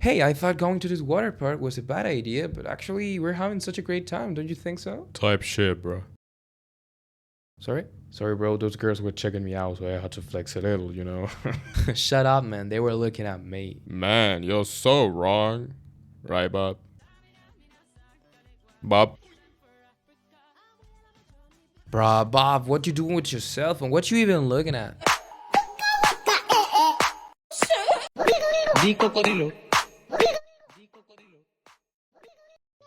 Hey, I thought going to this water park was a bad idea, but actually we're having such a great time, don't you think so? Type shit, bro. Sorry? Sorry, bro. Those girls were checking me out, so I had to flex a little, you know? Shut up, man. They were looking at me. Man, you're so wrong. Right, Bob? Bob? Bruh, Bob, what you doing with yourself and what you even looking at? Di cocodrilo.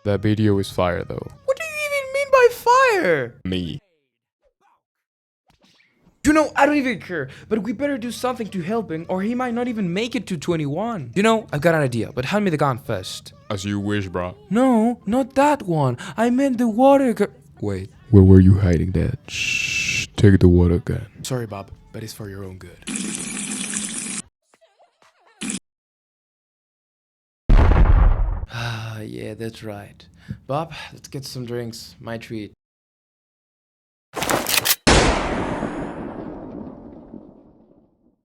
That video is fire, though. What do you even mean by fire? Me. You know, I don't even care, but we better do something to help him or he might not even make it to 21. You know, I've got an idea, but hand me the gun first. As you wish, bro. No, not that one. I meant the water gun. Wait. Where were you hiding that? Shh. Take the water gun. Sorry, Bob, but it's for your own good. Ah, yeah, that's right. Bob, let's get some drinks. My treat.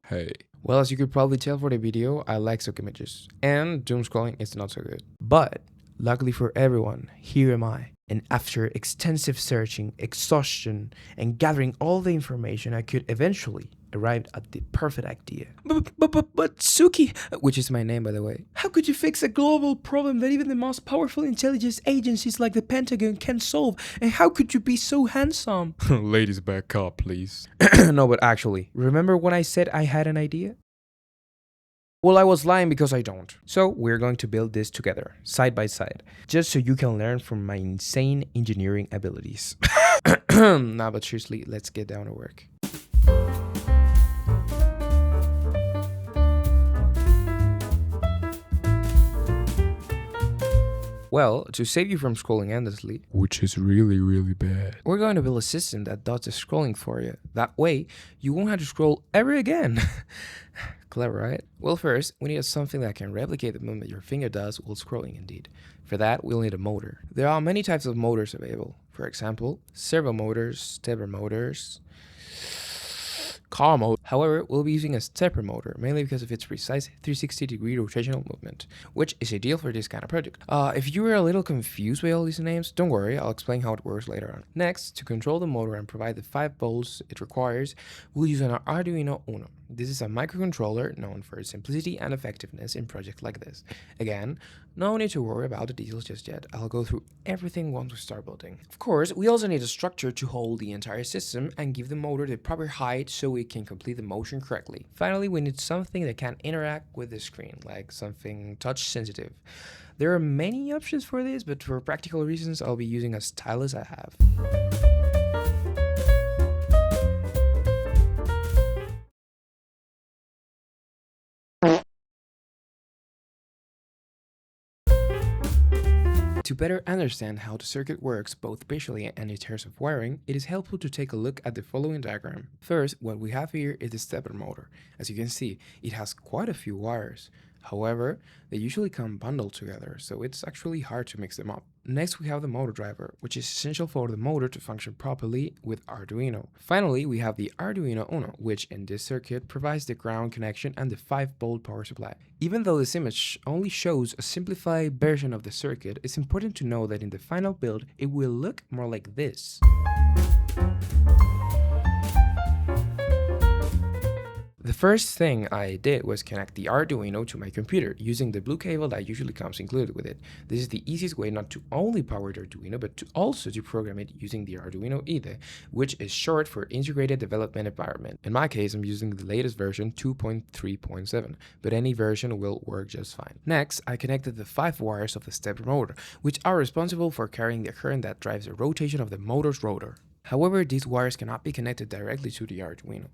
Hey. Well, as you could probably tell for the video, I like stock images, and doom scrolling is not so good. But, luckily for everyone, here am I. And after extensive searching, exhaustion, and gathering all the information, I could eventually arrive at the perfect idea. But Suki, which is my name by the way, how could you fix a global problem that even the most powerful intelligence agencies like the Pentagon can solve? And how could you be so handsome? Ladies, back up, please. No, but actually, remember when I said I had an idea? Well, I was lying because I don't. So we're going to build this together, side by side, just so you can learn from my insane engineering abilities. Nah, but seriously, let's get down to work. Well, to save you from scrolling endlessly, Which is really, really bad. we're going to build a system that does the scrolling for you. That way, you won't have to scroll ever again. Clever, right? Well, first, we need something that can replicate the movement your finger does while scrolling indeed. For that, we'll need a motor. There are many types of motors available. For example, servo motors, stepper motors, car mode. However, we'll be using a stepper motor, mainly because of its precise 360-degree rotational movement, which is ideal for this kind of project. If you were a little confused by all these names, don't worry, I'll explain how it works later on. Next, to control the motor and provide the 5 volts it requires, we'll use an Arduino Uno. This is a microcontroller known for its simplicity and effectiveness in projects like this. Again, no need to worry about the details just yet. I'll go through everything once we start building. Of course, we also need a structure to hold the entire system and give the motor the proper height so it can complete the motion correctly. Finally, we need something that can interact with the screen, like something touch sensitive. There are many options for this, but for practical reasons, I'll be using a stylus I have. To better understand how the circuit works both visually and in terms of wiring, it is helpful to take a look at the following diagram. First, what we have here is the stepper motor. As you can see, it has quite a few wires. However, they usually come bundled together, so it's actually hard to mix them up. Next, we have the motor driver, which is essential for the motor to function properly with Arduino. Finally, we have the Arduino Uno, which in this circuit provides the ground connection and the 5-volt power supply. Even though this image only shows a simplified version of the circuit, it's important to know that in the final build, it will look more like this. The first thing I did was connect the Arduino to my computer using the blue cable that usually comes included with it. This is the easiest way not to only power the Arduino, but to also to program it using the Arduino IDE, which is short for Integrated Development Environment. In my case, I'm using the latest version 2.3.7, but any version will work just fine. Next, I connected the 5 wires of the stepper motor, which are responsible for carrying the current that drives the rotation of the motor's rotor. However, these wires cannot be connected directly to the Arduino.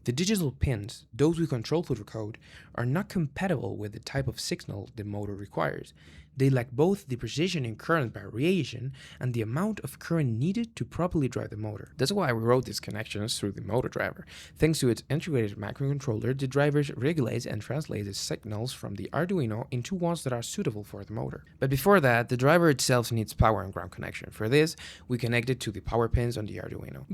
The digital pins, those we control through the code, are not compatible with the type of signal the motor requires. They lack both the precision in current variation and the amount of current needed to properly drive the motor. That's why we wrote these connections through the motor driver. Thanks to its integrated microcontroller, the driver regulates and translates the signals from the Arduino into ones that are suitable for the motor. But before that, the driver itself needs power and ground connection. For this, we connect it to the power pins on the Arduino.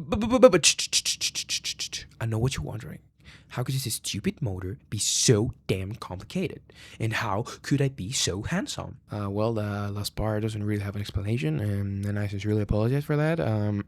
I know what you're wondering. How could this stupid motor be so damn complicated? And how could I be so handsome? Well, the last part doesn't really have an explanation, and I sincerely apologize for that.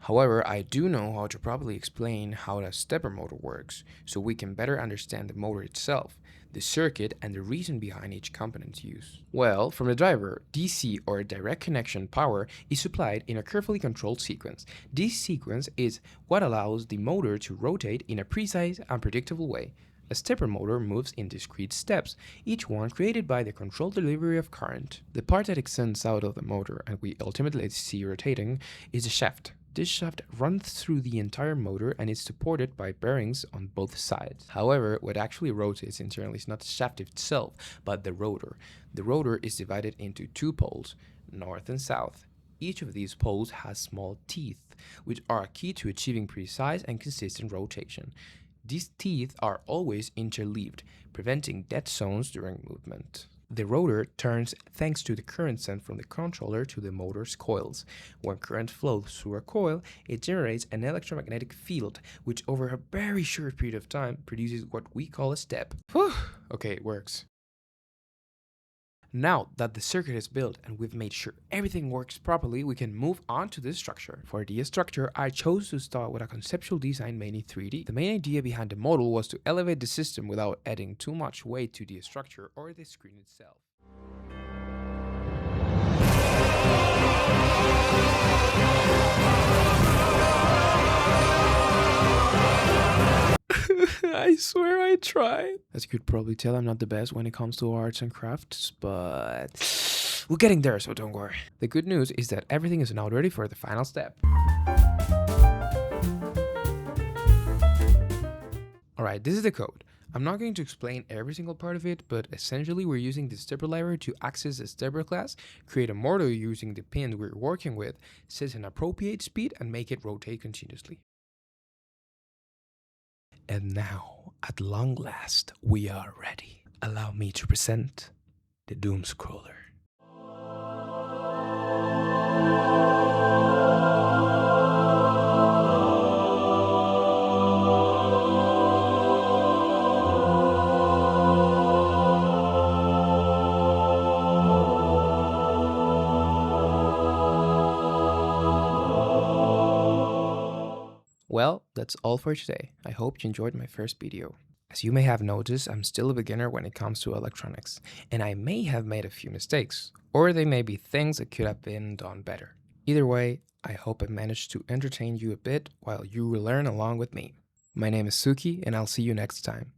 However, I do know how to properly explain how the stepper motor works, so we can better understand the motor itself, the circuit, and the reason behind each component's use. Well, from the driver, DC or direct connection power is supplied in a carefully controlled sequence. This sequence is what allows the motor to rotate in a precise and predictable way. A stepper motor moves in discrete steps, each one created by the controlled delivery of current. The part that extends out of the motor and we ultimately see rotating is the shaft. This shaft runs through the entire motor and is supported by bearings on both sides. However, what actually rotates internally is not the shaft itself, but the rotor. The rotor is divided into two poles, north and south. Each of these poles has small teeth, which are key to achieving precise and consistent rotation. These teeth are always interleaved, preventing dead zones during movement. The rotor turns thanks to the current sent from the controller to the motor's coils. When current flows through a coil, it generates an electromagnetic field, which over a very short period of time produces what we call a step. Whew. Okay, it works. Now that the circuit is built and we've made sure everything works properly, we can move on to the structure. For the structure, I chose to start with a conceptual design made in 3D. The main idea behind the model was to elevate the system without adding too much weight to the structure or the screen itself. I swear I tried. As you could probably tell, I'm not the best when it comes to arts and crafts, but we're getting there, so don't worry. The good news is that everything is now ready for the final step. Alright, this is the code. I'm not going to explain every single part of it, but essentially we're using the stepper library to access the stepper class, create a motor using the pins we're working with, set an appropriate speed, and make it rotate continuously. And now, at long last, we are ready. Allow me to present the Doom Scroller. Well, that's all for today. I hope you enjoyed my first video. As you may have noticed, I'm still a beginner when it comes to electronics, and I may have made a few mistakes, or they may be things that could have been done better. Either way, I hope I managed to entertain you a bit while you will learn along with me. My name is Suki, and I'll see you next time.